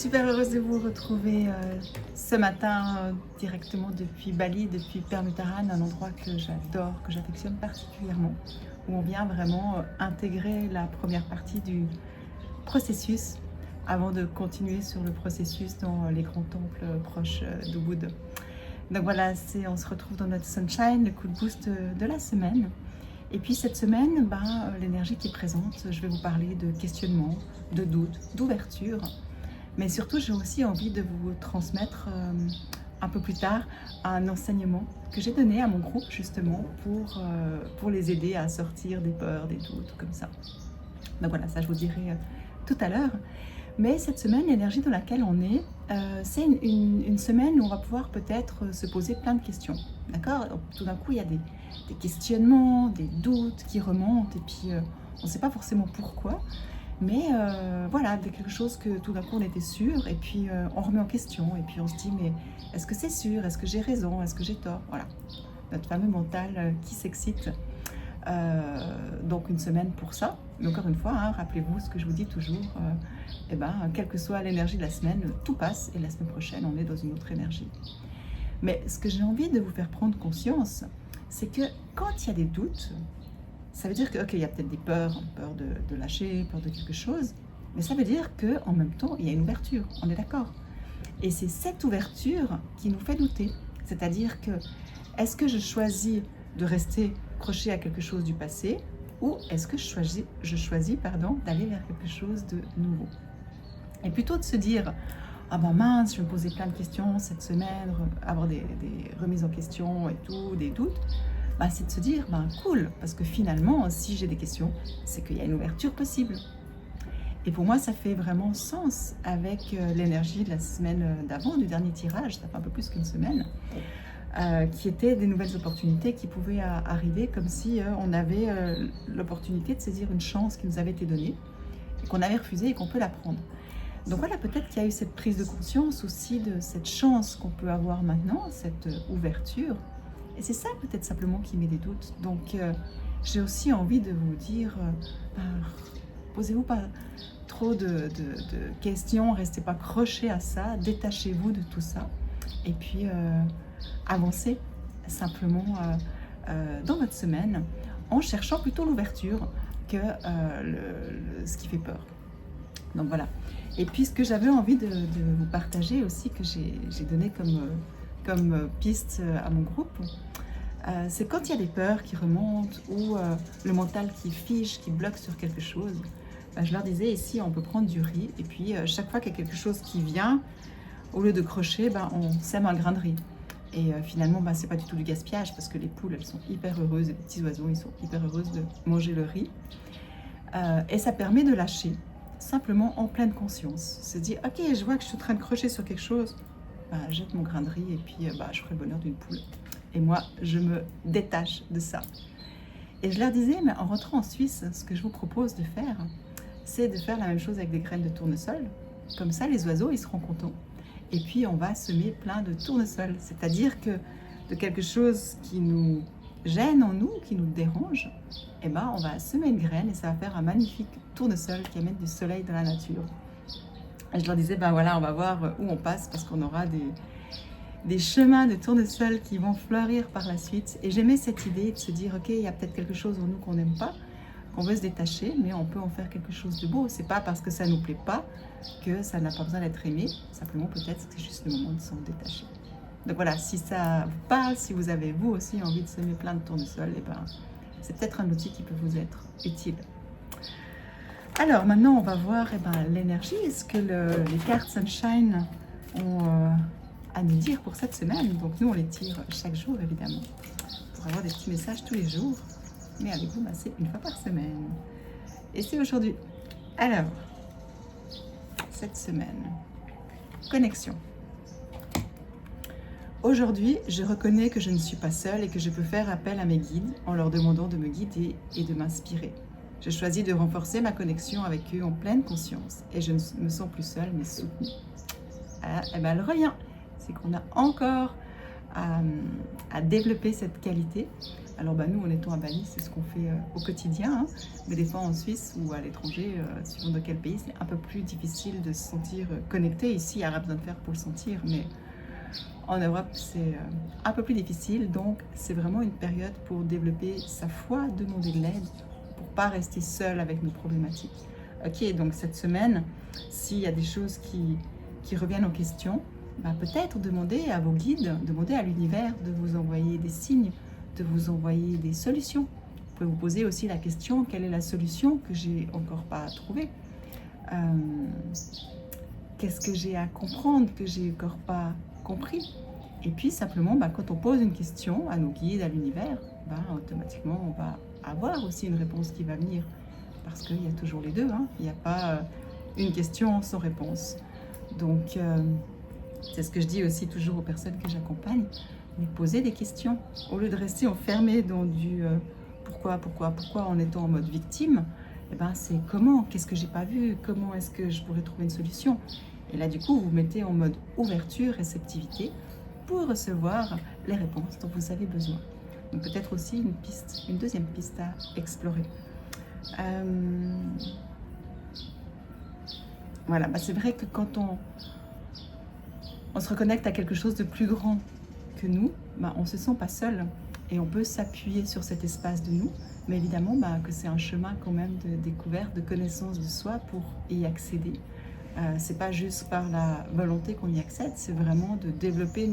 Super heureuse de vous retrouver ce matin directement depuis Bali, depuis Permutaran, un endroit que j'adore, que j'affectionne particulièrement, où on vient vraiment intégrer la première partie du processus avant de continuer sur le processus dans les grands temples proches d'Ubud. Donc voilà, on se retrouve dans notre sunshine, le coup de boost de la semaine. Et puis cette semaine, l'énergie qui est présente, je vais vous parler de questionnement, de doute, d'ouverture. Mais surtout, j'ai aussi envie de vous transmettre un peu plus tard un enseignement que j'ai donné à mon groupe justement pour les aider à sortir des peurs, des doutes, comme ça. Donc voilà, ça je vous dirai tout à l'heure. Mais cette semaine, l'énergie dans laquelle on est, c'est une semaine où on va pouvoir peut-être se poser plein de questions. D'accord? Tout d'un coup, il y a des questionnements, des doutes qui remontent et puis on ne sait pas forcément pourquoi. Mais voilà, de quelque chose que tout d'un coup on était sûr et puis on remet en question et puis on se dit mais est-ce que c'est sûr? Est-ce que j'ai raison? Est-ce que j'ai tort? Voilà, notre fameux mental qui s'excite. Donc une semaine pour ça. Mais encore une fois, hein, rappelez-vous ce que je vous dis toujours, quelle que soit l'énergie de la semaine, tout passe et la semaine prochaine on est dans une autre énergie. Mais ce que j'ai envie de vous faire prendre conscience, c'est que quand il y a des doutes, ça veut dire que, ok, il y a peut-être des peurs, peur de lâcher, peur de quelque chose, mais ça veut dire qu'en même temps, il y a une ouverture, on est d'accord. Et c'est cette ouverture qui nous fait douter. C'est-à-dire que, est-ce que je choisis de rester accroché à quelque chose du passé, ou est-ce que je choisis d'aller vers quelque chose de nouveau? Et plutôt de se dire, ah ben mince, je vais me poser plein de questions cette semaine, avoir des remises en question et tout, des doutes, c'est de se dire, cool, parce que finalement, si j'ai des questions, c'est qu'il y a une ouverture possible. Et pour moi, ça fait vraiment sens avec l'énergie de la semaine d'avant, du dernier tirage, ça fait un peu plus qu'une semaine, qui étaient des nouvelles opportunités qui pouvaient arriver, comme si on avait l'opportunité de saisir une chance qui nous avait été donnée, et qu'on avait refusée et qu'on peut la prendre. Donc voilà, peut-être qu'il y a eu cette prise de conscience aussi de cette chance qu'on peut avoir maintenant, cette ouverture. Et c'est ça peut-être simplement qui met des doutes. Donc j'ai aussi envie de vous dire, posez-vous pas trop de questions, restez pas crochés à ça, détachez-vous de tout ça. Et puis avancez simplement dans votre semaine en cherchant plutôt l'ouverture que ce qui fait peur. Donc voilà. Et puis ce que j'avais envie de vous partager aussi, que j'ai donné comme piste à mon groupe, c'est quand il y a des peurs qui remontent ou le mental qui fige, qui bloque sur quelque chose. Je leur disais ici, on peut prendre du riz et puis chaque fois qu'il y a quelque chose qui vient, au lieu de crocher, on sème un grain de riz. Et finalement, c'est pas du tout du gaspillage parce que les poules, elles sont hyper heureuses et les petits oiseaux, ils sont hyper heureuses de manger le riz. Et ça permet de lâcher, simplement en pleine conscience. Se dire, ok, je vois que je suis en train de crocher sur quelque chose, jette mon grain de riz et puis je ferai le bonheur d'une poule. Et moi, je me détache de ça. Et je leur disais, mais en rentrant en Suisse, ce que je vous propose de faire, c'est de faire la même chose avec des graines de tournesol. Comme ça, les oiseaux, ils seront contents. Et puis, on va semer plein de tournesol. C'est-à-dire que de quelque chose qui nous gêne en nous, qui nous dérange, on va semer une graine et ça va faire un magnifique tournesol qui amène du soleil dans la nature. Et je leur disais, voilà, on va voir où on passe parce qu'on aura des chemins de tournesol qui vont fleurir par la suite. Et j'aimais cette idée de se dire, ok, il y a peut-être quelque chose en nous qu'on n'aime pas, qu'on veut se détacher, mais on peut en faire quelque chose de beau. C'est pas parce que ça nous plaît pas que ça n'a pas besoin d'être aimé. Simplement, peut-être que c'est juste le moment de s'en détacher. Donc voilà, si ça vous parle, si vous avez vous aussi envie de semer plein de tournesol, c'est peut-être un outil qui peut vous être utile. Alors maintenant, on va voir l'énergie. Est-ce que les cartes Sunshine ont à nous dire pour cette semaine? Donc nous, on les tire chaque jour, évidemment, pour avoir des petits messages tous les jours. Mais avec vous, c'est une fois par semaine. Et c'est aujourd'hui. Alors, cette semaine, connexion. Aujourd'hui, je reconnais que je ne suis pas seule et que je peux faire appel à mes guides en leur demandant de me guider et de m'inspirer. Je choisis de renforcer ma connexion avec eux en pleine conscience et je ne me sens plus seule mais soutenue. Le relien, c'est qu'on a encore à développer cette qualité Alors nous, en étant à Bali, c'est ce qu'on fait au quotidien, hein. Mais des fois en Suisse ou à l'étranger, suivant de quel pays, c'est un peu plus difficile de se sentir connecté. Ici, il n'y a rien besoin de faire pour le sentir, mais en Europe, c'est un peu plus difficile. Donc, c'est vraiment une période pour développer sa foi, demander de l'aide, pour pas rester seul avec nos problématiques. Ok, donc cette semaine, s'il y a des choses qui reviennent en question, peut-être demander à vos guides, demander à l'univers de vous envoyer des signes, de vous envoyer des solutions. Vous pouvez vous poser aussi la question, quelle est la solution que j'ai encore pas trouvée? Qu'est-ce que j'ai à comprendre que j'ai encore pas compris? Et puis simplement, quand on pose une question à nos guides, à l'univers, automatiquement on va avoir aussi une réponse qui va venir. Parce qu'il y a toujours les deux, hein. Il n'y a pas une question sans réponse. Donc, c'est ce que je dis aussi toujours aux personnes que j'accompagne, mais poser des questions. Au lieu de rester enfermé dans du pourquoi en étant en mode victime, c'est comment, qu'est-ce que j'ai pas vu, comment est-ce que je pourrais trouver une solution. Et là, du coup, vous mettez en mode ouverture, réceptivité, pour recevoir les réponses dont vous avez besoin. Donc peut-être aussi une deuxième piste à explorer. Voilà, c'est vrai que quand on se reconnecte à quelque chose de plus grand que nous, on ne se sent pas seul et on peut s'appuyer sur cet espace de nous, mais évidemment que c'est un chemin quand même de découverte, de connaissance de soi pour y accéder. C'est pas juste par la volonté qu'on y accède, c'est vraiment de développer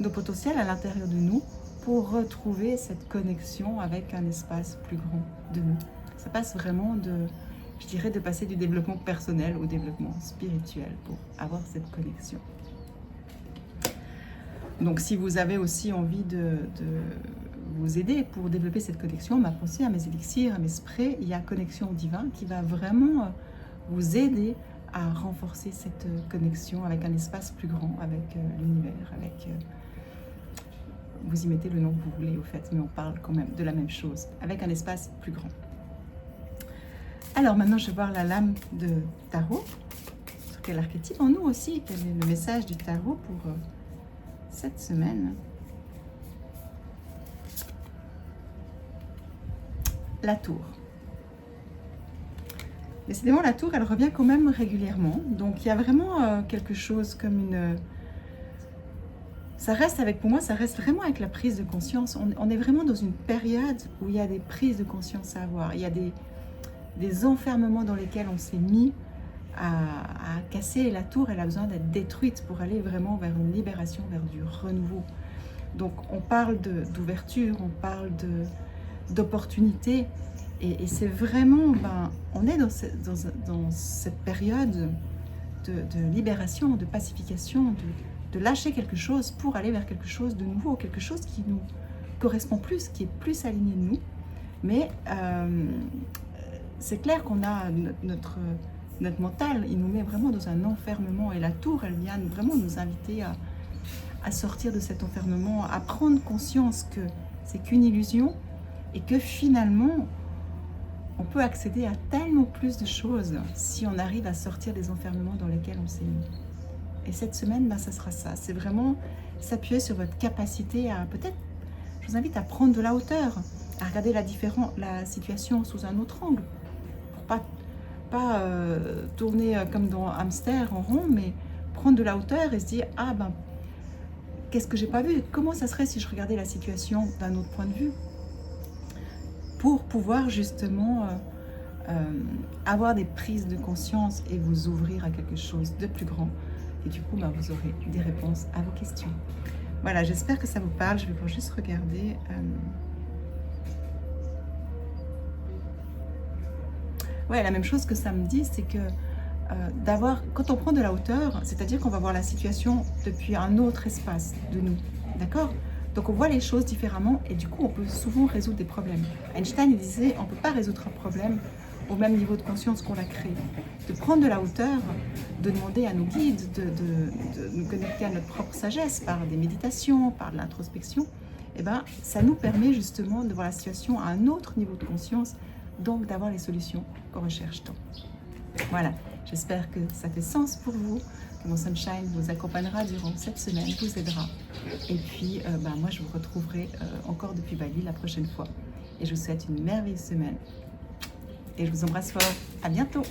nos potentiels à l'intérieur de nous pour retrouver cette connexion avec un espace plus grand de nous. Ça passe vraiment de passer du développement personnel au développement spirituel pour avoir cette connexion. Donc si vous avez aussi envie de vous aider pour développer cette connexion, pensez à mes élixirs, à mes sprays. Il y a Connexion au Divin qui va vraiment vous aider à renforcer cette connexion avec un espace plus grand, avec l'univers, avec... vous y mettez le nom que vous voulez au fait, mais on parle quand même de la même chose, avec un espace plus grand. Alors maintenant, je vais voir la lame de tarot. Sur quel archétype en nous aussi? Quel est le message du tarot pour cette semaine? La tour. Décidément, la tour, elle revient quand même régulièrement. Donc, il y a vraiment quelque chose comme une... Ça reste pour moi, ça reste vraiment avec la prise de conscience. On est vraiment dans une période où il y a des prises de conscience à avoir. Il y a des enfermements dans lesquels on s'est mis à casser. Et la tour, elle a besoin d'être détruite pour aller vraiment vers une libération, vers du renouveau. Donc, on parle d'ouverture, on parle d'opportunité. Et c'est vraiment, on est dans cette période de libération, de pacification, de lâcher quelque chose pour aller vers quelque chose de nouveau, quelque chose qui nous correspond plus, qui est plus aligné de nous. Mais c'est clair qu'on a notre mental, il nous met vraiment dans un enfermement. Et la tour, elle vient vraiment nous inviter à sortir de cet enfermement, à prendre conscience que c'est qu'une illusion et que finalement, on peut accéder à tellement plus de choses si on arrive à sortir des enfermements dans lesquels on s'est mis. Et cette semaine, ça sera ça. C'est vraiment s'appuyer sur votre capacité à peut-être, je vous invite à prendre de la hauteur, à regarder la situation sous un autre angle, pour pas tourner comme dans hamster en rond, mais prendre de la hauteur et se dire qu'est-ce que j'ai pas vu? Comment ça serait si je regardais la situation d'un autre point de vue? Pour pouvoir justement avoir des prises de conscience et vous ouvrir à quelque chose de plus grand. Et du coup, vous aurez des réponses à vos questions. Voilà, j'espère que ça vous parle. Je vais pouvoir juste regarder. Ouais, la même chose que ça me dit, c'est que quand on prend de la hauteur, c'est-à-dire qu'on va voir la situation depuis un autre espace de nous. D'accord? Donc on voit les choses différemment et du coup on peut souvent résoudre des problèmes. Einstein il disait on ne peut pas résoudre un problème au même niveau de conscience qu'on l'a créé. De prendre de la hauteur, de demander à nos guides de nous connecter à notre propre sagesse par des méditations, par de l'introspection, ça nous permet justement de voir la situation à un autre niveau de conscience, donc d'avoir les solutions qu'on recherche tant. Voilà, j'espère que ça fait sens pour vous, que mon sunshine vous accompagnera durant cette semaine, vous aidera. Et puis, moi, je vous retrouverai encore depuis Bali la prochaine fois. Et je vous souhaite une merveilleuse semaine. Et je vous embrasse fort. À bientôt.